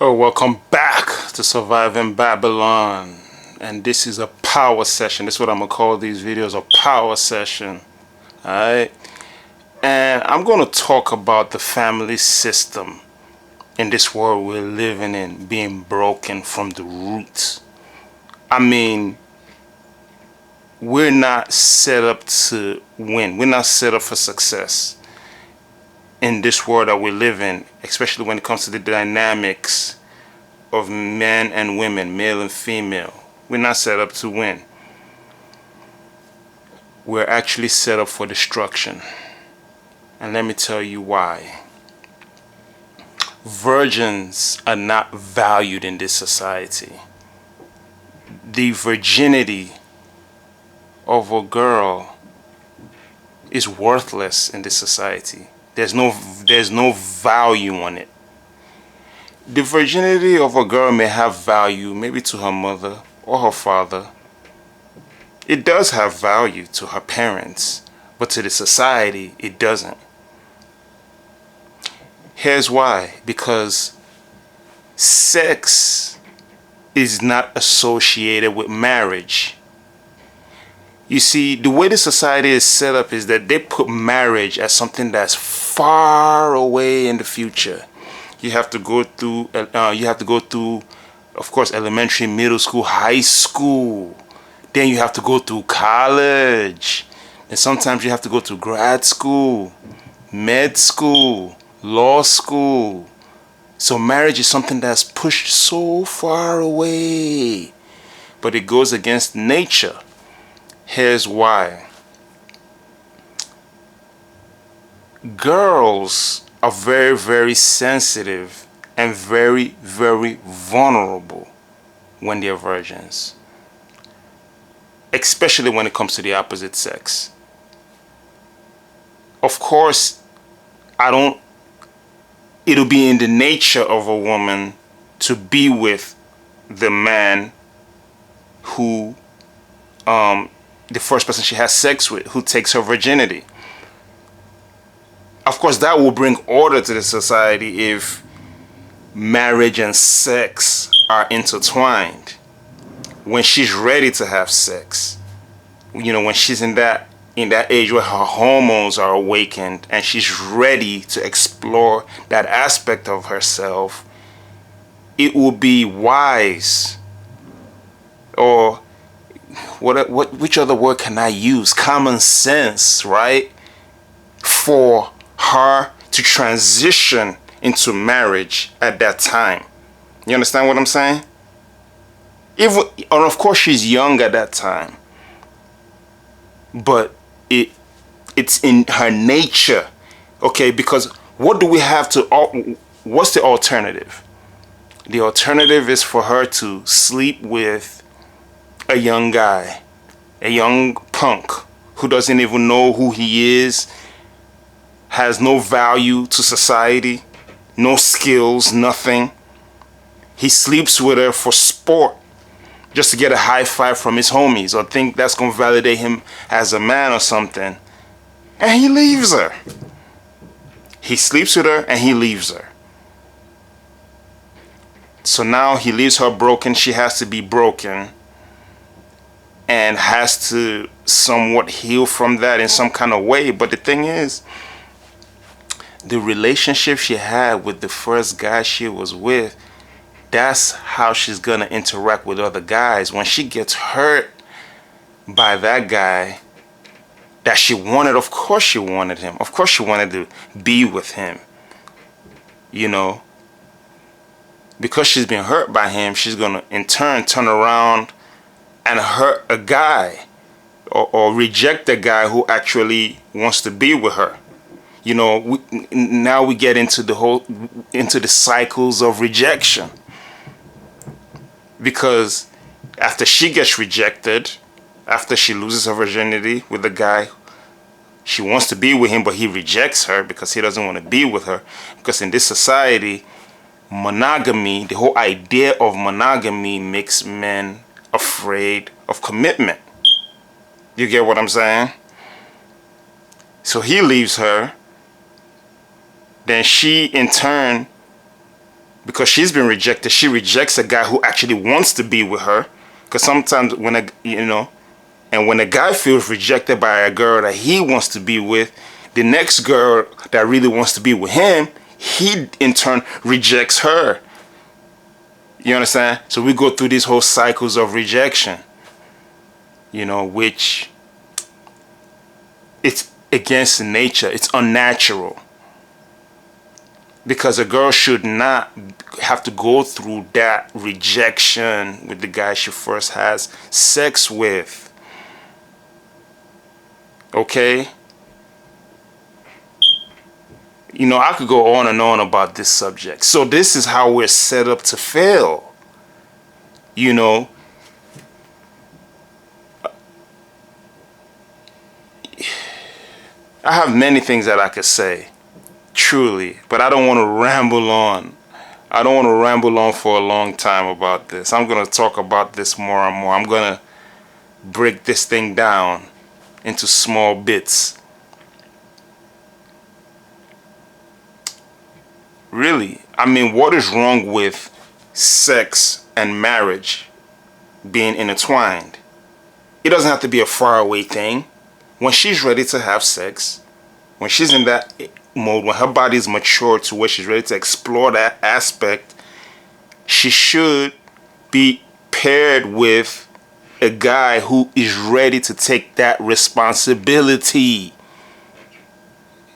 Oh, welcome back to Surviving Babylon. And this is a power session. This is what I'm going to call these videos, a power session. Alright? And I'm going to talk about the family system in this world we're living in being broken from the roots. I mean, we're not set up to win. We're not set up for success in this world that we live in, especially when it comes to the dynamics of men and women, male and female. We're not set up to win. We're actually set up for destruction. And let me tell you why. Virgins are not valued in this society. The virginity of a girl is worthless in this society. There's no value on it. The virginity of a girl may have value, maybe to her mother or her father. It does have value to her parents, but to the society, it doesn't. Here's why. Because sex is not associated with marriage. You see, the way the society is set up is that they put marriage as something that's far away in the future. You have to go through, of course, elementary, middle school, high school. Then you have to go through college. And sometimes you have to go to grad school, med school, law school. So marriage is something that's pushed so far away. But it goes against nature. Here's why. Girls are very, very sensitive and very, very vulnerable when they're virgins. Especially when it comes to the opposite sex. Of course, it'll be in the nature of a woman to be with the man who, the first person she has sex with, who takes her virginity. Of course, that will bring order to the society if marriage and sex are intertwined. When she's ready to have sex, when she's in that age where her hormones are awakened and she's ready to explore that aspect of herself, it will be wise, or which other word can I use? Common sense, right? For her to transition into marriage at that time. You understand what I'm saying? And of course she's young at that time, but it's in her nature. Okay, because what's the alternative? The alternative is for her to sleep with a young guy, a young punk who doesn't even know who he is, has no value to society, no skills, nothing. He sleeps with her for sport, just to get a high five from his homies, or think that's going to validate him as a man or something. And he leaves her. He sleeps with her and he leaves her. So now he leaves her broken. She has to be broken and has to somewhat heal from that in some kind of way. But the thing is, the relationship she had with the first guy she was with, that's how she's going to interact with other guys. When she gets hurt by that guy that she wanted, of course she wanted him. Of course she wanted to be with him. Because she's been hurt by him, she's going to in turn turn around and hurt a guy or reject a guy who actually wants to be with her. Now we get into the cycles of rejection. Because after she gets rejected, after she loses her virginity with the guy, she wants to be with him, but he rejects her because he doesn't want to be with her. Because in this society, monogamy, the whole idea of monogamy makes men afraid of commitment. You get what I'm saying? So he leaves her. Then she, in turn, because she's been rejected, she rejects a guy who actually wants to be with her. Because sometimes when when a guy feels rejected by a girl that he wants to be with, the next girl that really wants to be with him, he in turn rejects her. You understand? So we go through these whole cycles of rejection, which it's against nature. It's unnatural. Because a girl should not have to go through that rejection with the guy she first has sex with. Okay? I could go on and on about this subject. So this is how we're set up to fail. I have many things that I could say. Truly, but I don't want to ramble on. I don't want to ramble on for a long time about this. I'm going to talk about this more and more. I'm going to break this thing down into small bits. Really, what is wrong with sex and marriage being intertwined? It doesn't have to be a faraway thing. When she's ready to have sex, when she's in that mode, when her body is mature to where she's ready to explore that aspect, she should be paired with a guy who is ready to take that responsibility.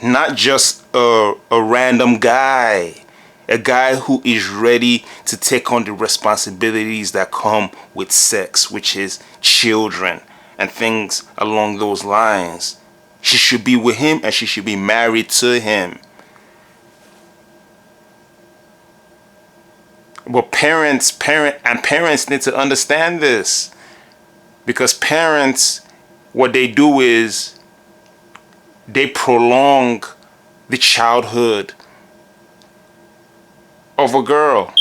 Not just a random guy. A guy who is ready to take on the responsibilities that come with sex, which is children and things along those lines. She should be with him and she should be married to him. But parents need to understand this. Because parents, what they do is they prolong the childhood of a girl.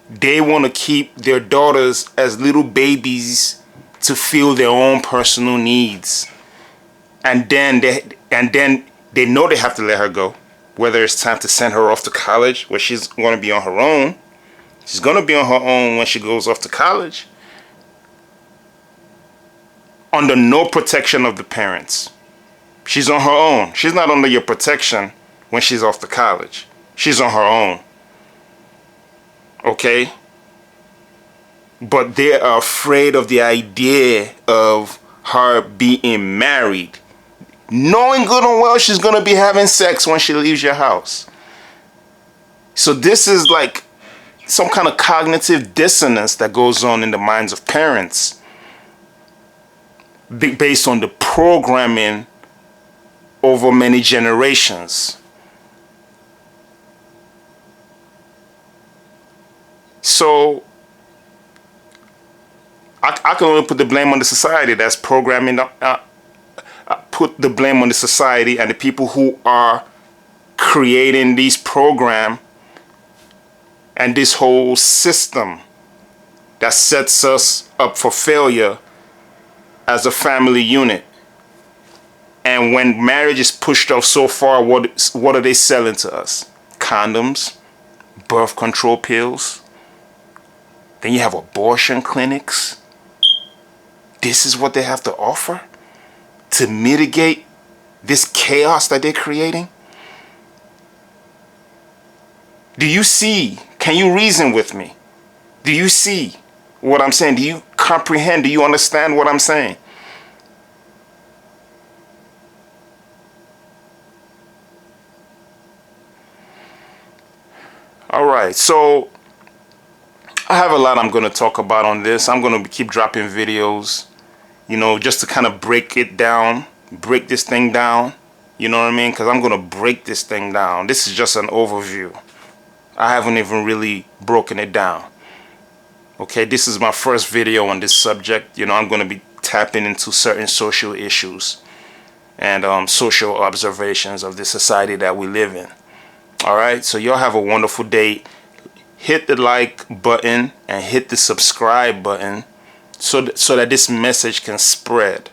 They want to keep their daughters as little babies to fill their own personal needs. And then they know they have to let her go. Whether it's time to send her off to college, where she's going to be on her own. She's going to be on her own when she goes off to college. Under no protection of the parents. She's on her own. She's not under your protection when she's off to college. She's on her own. Okay? But they are afraid of the idea of her being married, knowing good and well she's going to be having sex when she leaves your house. So this is like some kind of cognitive dissonance that goes on in the minds of parents based on the programming over many generations. So I can only put the blame on the society that's programming. Put the blame on the society and the people who are creating these programs and this whole system that sets us up for failure as a family unit. And when marriage is pushed off so far, what are they selling to us? Condoms, birth control pills. Then you have abortion clinics. This is what they have to offer to mitigate this chaos that they're creating. Do you see? Can you reason with me? Do you see what I'm saying? Do you comprehend? Do you understand what I'm saying? All right, so I have a lot I'm going to talk about on this. I'm going to keep dropping videos, just to kind of break it down, break this thing down. You know what I mean? Because I'm going to break this thing down. This is just an overview. I haven't even really broken it down. Okay, this is my first video on this subject. I'm going to be tapping into certain social issues and social observations of the society that we live in. All right, so y'all have a wonderful day. Hit the like button and hit the subscribe button so that this message can spread.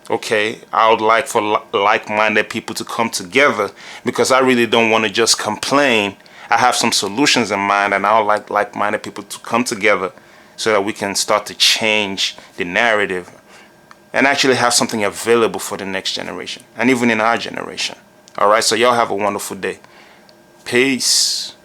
Okay, I would like for like-minded people to come together, because I really don't want to just complain. I have some solutions in mind, and I would like like-minded people to come together so that we can start to change the narrative and actually have something available for the next generation and even in our generation. All right, so y'all have a wonderful day. Peace.